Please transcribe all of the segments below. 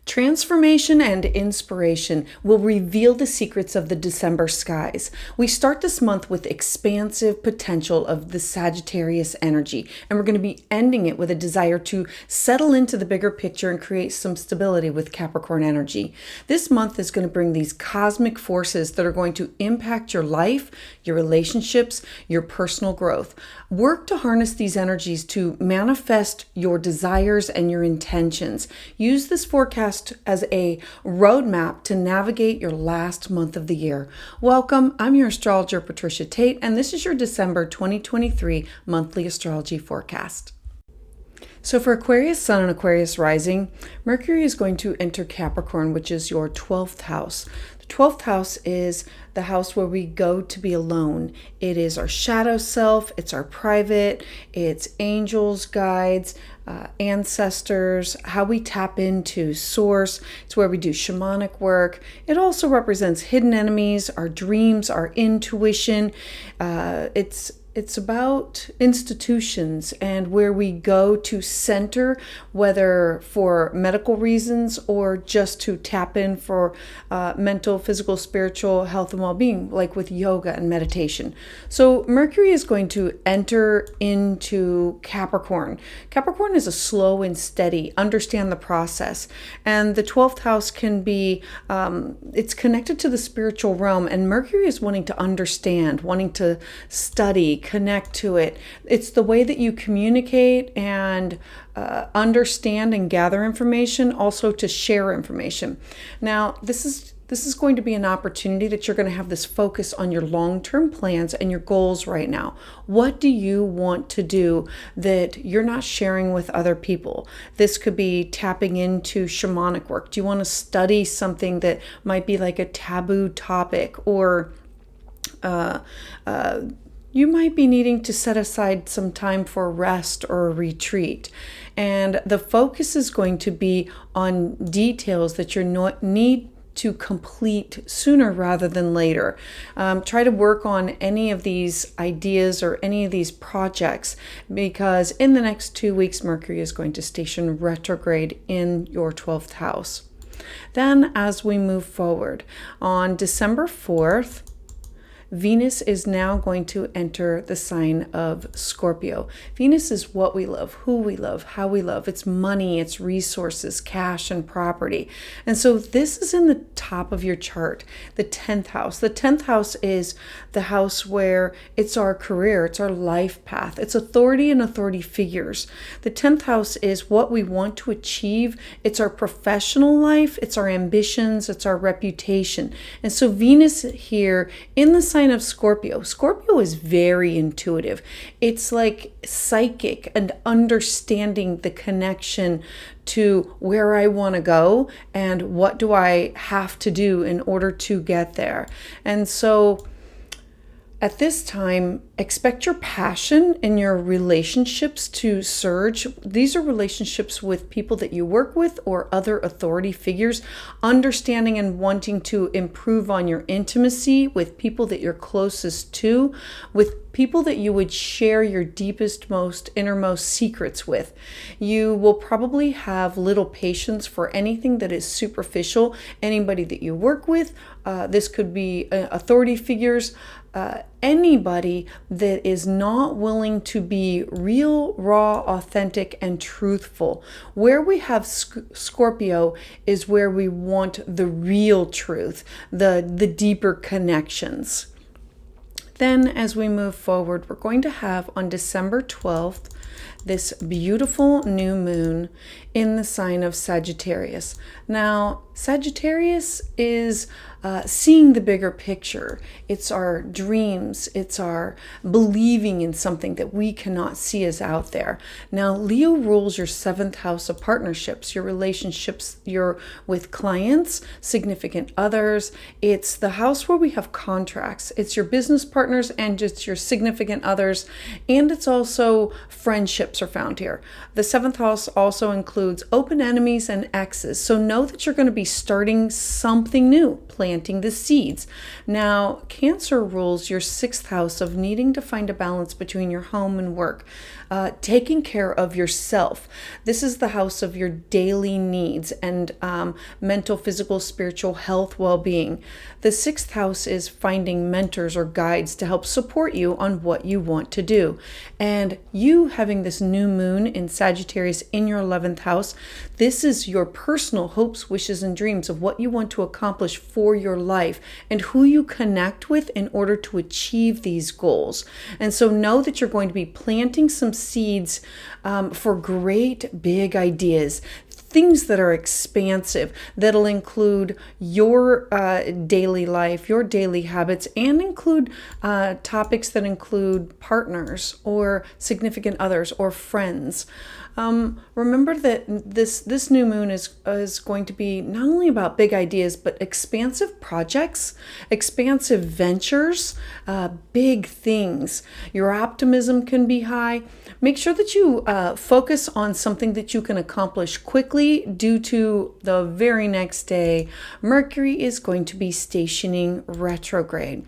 Transformation and inspiration will reveal the secrets of the December skies. We start this month with expansive potential of the Sagittarius energy, and we're going to be ending it with a desire to settle into the bigger picture and create some stability with Capricorn energy. This month is going to bring these cosmic forces that are going to impact your life, your relationships, your personal growth. Work to harness these energies to manifest your desires and your intentions. Use this forecast as a roadmap to navigate your last month of the year. Welcome, I'm your astrologer, Patricia Tate, and this is your December 2023 monthly astrology forecast. So for Aquarius Sun and Aquarius Rising, Mercury is going to enter Capricorn, which is your 12th house. The 12th house is the house where we go to be alone. It is our shadow self, it's our private, it's angels, guides, ancestors, how we tap into source. It's where we do shamanic work. It also represents hidden enemies, our dreams, our intuition. It's about institutions and where we go to center, whether for medical reasons or just to tap in for mental, physical, spiritual health and well-being, like with yoga and meditation. So Mercury is going to enter into Capricorn. Capricorn is a slow and steady, understand the process. And the 12th house can be, it's connected to the spiritual realm, and Mercury is wanting to understand, wanting to study, connect to it. It's the way that you communicate and understand and gather information, also to share information. Now, this is going to be an opportunity that you're going to have this focus on your long-term plans and your goals right now. What do you want to do that you're not sharing with other people? This could be tapping into shamanic work. Do you want to study something that might be like a taboo topic, or you might be needing to set aside some time for rest or a retreat. And the focus is going to be on details that you need to complete sooner rather than later. Try to work on any of these ideas or any of these projects, because in the next 2 weeks, Mercury is going to station retrograde in your 12th house. Then as we move forward, on December 4th, Venus is now going to enter the sign of Scorpio. Venus is what we love, who we love, how we love. It's money, it's resources, cash, and property. And so this is in the top of your chart, the 10th house. The 10th house is the house where it's our career, it's our life path, it's authority and authority figures. The 10th house is what we want to achieve. It's our professional life, it's our ambitions, it's our reputation. And so Venus here in the sign of Scorpio. Scorpio is very intuitive. It's like psychic and understanding the connection to where I want to go and what do I have to do in order to get there. And so at this time, expect your passion in your relationships to surge. These are relationships with people that you work with or other authority figures, understanding and wanting to improve on your intimacy with people that you're closest to, with people that you would share your deepest, most innermost secrets with. You will probably have little patience for anything that is superficial. Anybody that you work with, this could be authority figures, anybody that is not willing to be real, raw, authentic, and truthful. Where we have Scorpio is where we want the real truth, the deeper connections. Then as we move forward, we're going to have on December 12th, this beautiful new moon in the sign of Sagittarius. Now, Sagittarius is seeing the bigger picture. It's our dreams. It's our believing in something that we cannot see is out there. Now, Leo rules your 7th house of partnerships, your relationships, your with clients, significant others. It's the house where we have contracts. It's your business partners and it's your significant others. And it's also friendships are found here. The 7th house also includes open enemies and exes. So know that you're going to be starting something new, planting the seeds. Now, Cancer rules your 6th house of needing to find a balance between your home and work, taking care of yourself. This is the house of your daily needs and mental, physical, spiritual health, well-being. The 6th house is finding mentors or guides to help support you on what you want to do. And you having this new moon in Sagittarius in your 11th house, this is your personal hopes, wishes, and dreams of what you want to accomplish for your life and who you connect with in order to achieve these goals. And so know that you're going to be planting some seeds for great big ideas, things that are expansive, that'll include your daily life, your daily habits, and include topics that include partners or significant others or friends. Remember that this new moon is going to be not only about big ideas, but expansive projects, expansive ventures, big things. Your optimism can be high. Make sure that you focus on something that you can accomplish quickly due to the very next day, Mercury is going to be stationing retrograde.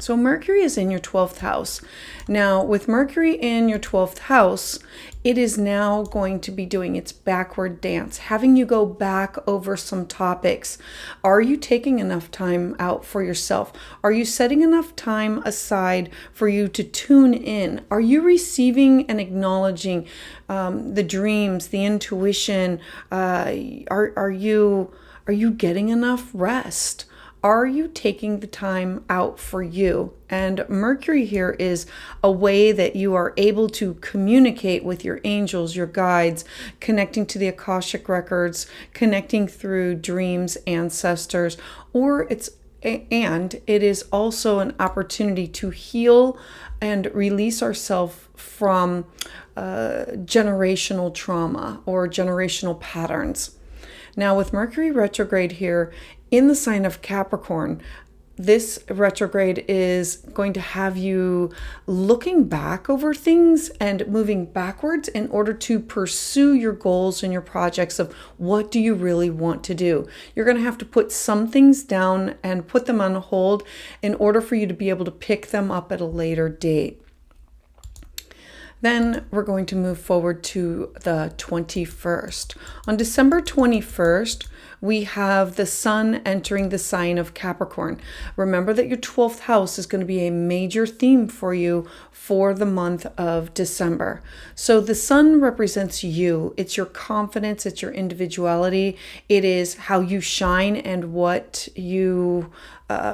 So Mercury is in your 12th house. Now, with Mercury in your 12th house, it is now going to be doing its backward dance, having you go back over some topics. Are you taking enough time out for yourself? Are you setting enough time aside for you to tune in? Are you receiving and acknowledging the dreams, the intuition? Are you getting enough rest? Are you taking the time out for you? And Mercury here is a way that you are able to communicate with your angels, your guides, connecting to the Akashic records, connecting through dreams, ancestors, and it is also an opportunity to heal and release ourselves from generational trauma or generational patterns. Now, with Mercury retrograde here in the sign of Capricorn, this retrograde is going to have you looking back over things and moving backwards in order to pursue your goals and your projects of what do you really want to do. You're going to have to put some things down and put them on hold in order for you to be able to pick them up at a later date. Then we're going to move forward to the 21st. On December 21st, we have the sun entering the sign of Capricorn. Remember that your 12th house is going to be a major theme for you for the month of December. So the sun represents you. It's your confidence, it's your individuality. It is how you shine and what you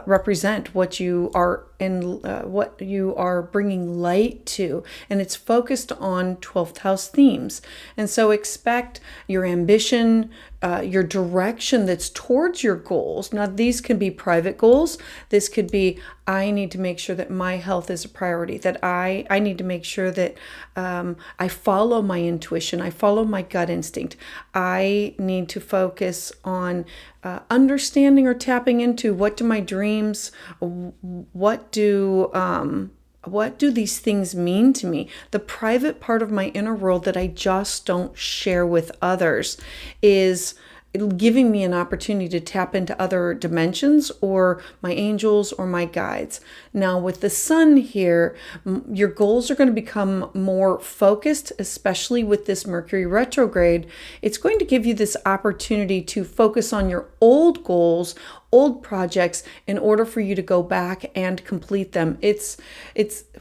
represent, what you are what you are bringing light to, and it's focused on 12th house themes. And so expect your ambition, your direction that's towards your goals. Now, these can be private goals. This could be, I need to make sure that my health is a priority, that I need to make sure that I follow my intuition, I follow my gut instinct. I need to focus on understanding or tapping into what do my dreams, what do these things mean to me? The private part of my inner world that I just don't share with others is giving me an opportunity to tap into other dimensions or my angels or my guides. Now with the sun here, your goals are going to become more focused, especially with this Mercury retrograde. It's going to give you this opportunity to focus on your old goals, old projects in order for you to go back and complete them. It's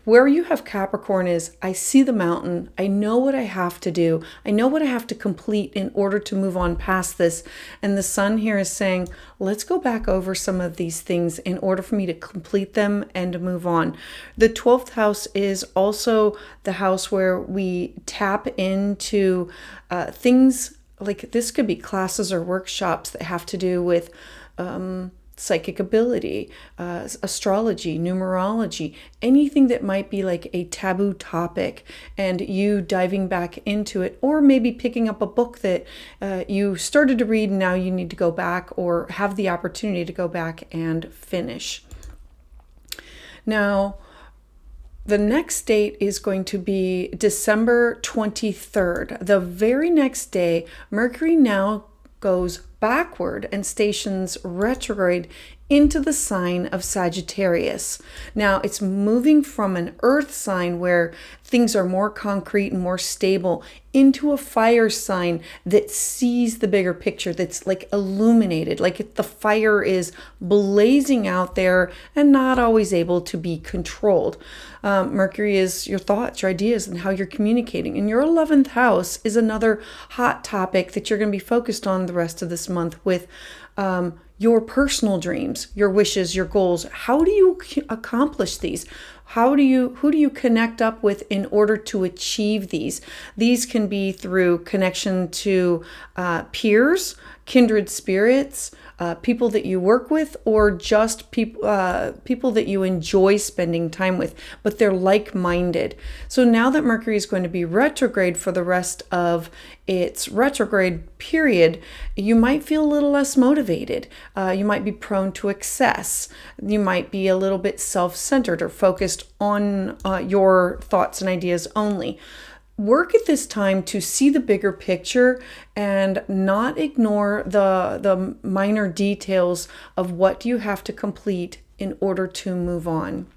where you have Capricorn is, I see the mountain, I know what I have to do, I know what I have to complete in order to move on past this. And the sun here is saying, let's go back over some of these things in order for me to complete them and to move on. The 12th house is also the house where we tap into things like this could be classes or workshops that have to do with psychic ability, astrology, numerology, anything that might be like a taboo topic and you diving back into it, or maybe picking up a book that you started to read and now you need to go back or have the opportunity to go back and finish. Now, the next date is going to be December 23rd. The very next day, Mercury now goes backward and stations retrograde into the sign of Sagittarius. Now, it's moving from an earth sign where things are more concrete and more stable into a fire sign that sees the bigger picture, that's like illuminated, like the fire is blazing out there and not always able to be controlled. Mercury is your thoughts, your ideas, and how you're communicating. And your 11th house is another hot topic that you're going to be focused on the rest of this month with your personal dreams, your wishes, your goals. How do you accomplish these? Who do you connect up with in order to achieve these? These can be through connection to peers, kindred spirits, people that you work with, or just people that you enjoy spending time with, but they're like-minded. So now that Mercury is going to be retrograde for the rest of its retrograde period, you might feel a little less motivated. You might be prone to excess. You might be a little bit self-centered or focused on your thoughts and ideas only. Work at this time to see the bigger picture and not ignore the minor details of what you have to complete in order to move on.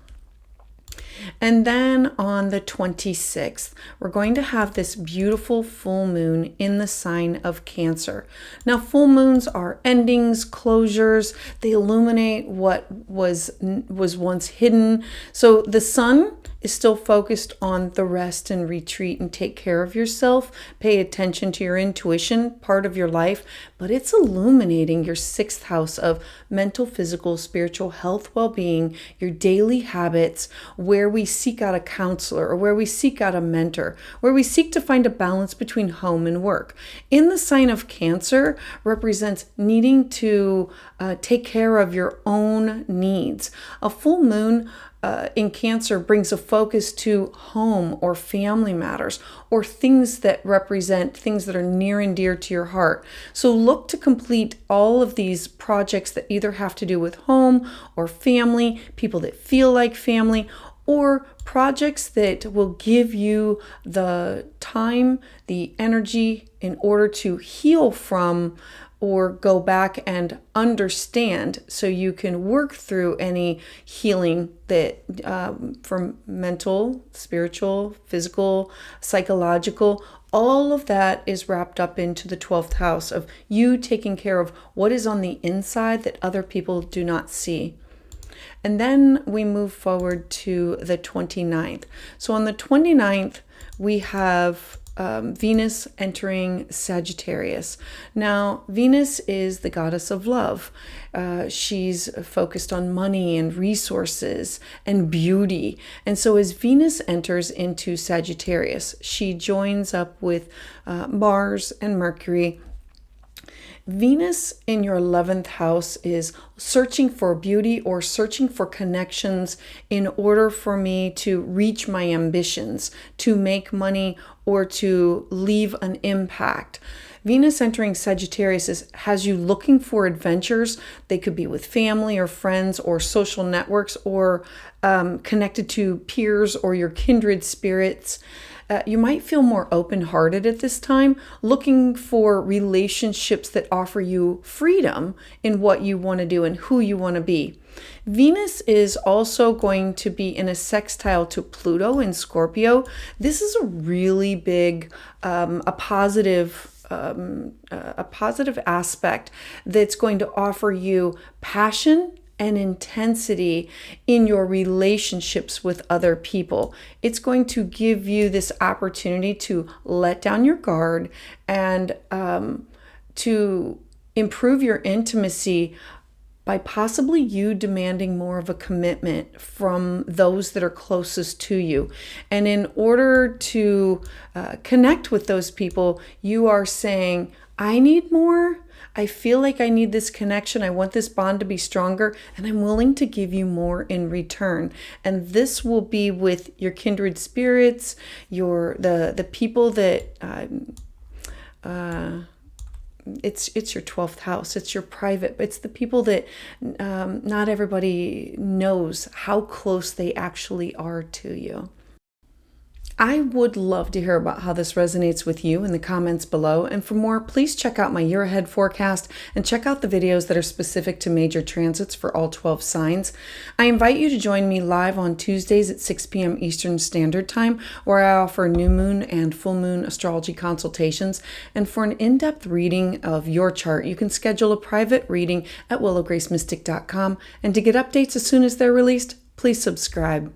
And then on the 26th, we're going to have this beautiful full moon in the sign of Cancer. Now, full moons are endings, closures. They illuminate what was once hidden. So the sun is still focused on the rest and retreat and take care of yourself. Pay attention to your intuition, part of your life, but it's illuminating your 6th house of mental, physical, spiritual health, well-being, your daily habits, where we seek out a counselor or where we seek out a mentor, where we seek to find a balance between home and work. In the sign of Cancer represents needing to take care of your own needs. A full moon in Cancer brings a focus to home or family matters or things that represent things that are near and dear to your heart. So look to complete all of these projects that either have to do with home or family, people that feel like family, or projects that will give you the time, the energy in order to heal from or go back and understand so you can work through any healing that from mental, spiritual, physical, psychological, all of that is wrapped up into the 12th house of you taking care of what is on the inside that other people do not see. And then we move forward to the 29th. So on the 29th, we have Venus entering Sagittarius. Now, Venus is the goddess of love. She's focused on money and resources and beauty. And so as Venus enters into Sagittarius, she joins up with Mars and Mercury. Venus in your 11th house is searching for beauty or searching for connections in order for me to reach my ambitions, to make money, or to leave an impact. Venus entering Sagittarius has you looking for adventures. They could be with family or friends or social networks or connected to peers or your kindred spirits. You might feel more open-hearted at this time, looking for relationships that offer you freedom in what you want to do and who you want to be. Venus is also going to be in a sextile to Pluto in Scorpio. This is a really big, a positive aspect that's going to offer you passion and intensity in your relationships with other people. It's going to give you this opportunity to let down your guard and to improve your intimacy by possibly you demanding more of a commitment from those that are closest to you. And in order to connect with those people, you are saying, I need more. I feel like I need this connection. I want this bond to be stronger, and I'm willing to give you more in return. And this will be with your kindred spirits, the people that it's your 12th house. It's your private. It's the people that not everybody knows how close they actually are to you. I would love to hear about how this resonates with you in the comments below. And for more, please check out my year ahead forecast and check out the videos that are specific to major transits for all 12 signs. I invite you to join me live on Tuesdays at 6 p.m. Eastern Standard Time, where I offer new moon and full moon astrology consultations. And for an in-depth reading of your chart, you can schedule a private reading at willowgracemystic.com. And to get updates as soon as they're released, please subscribe.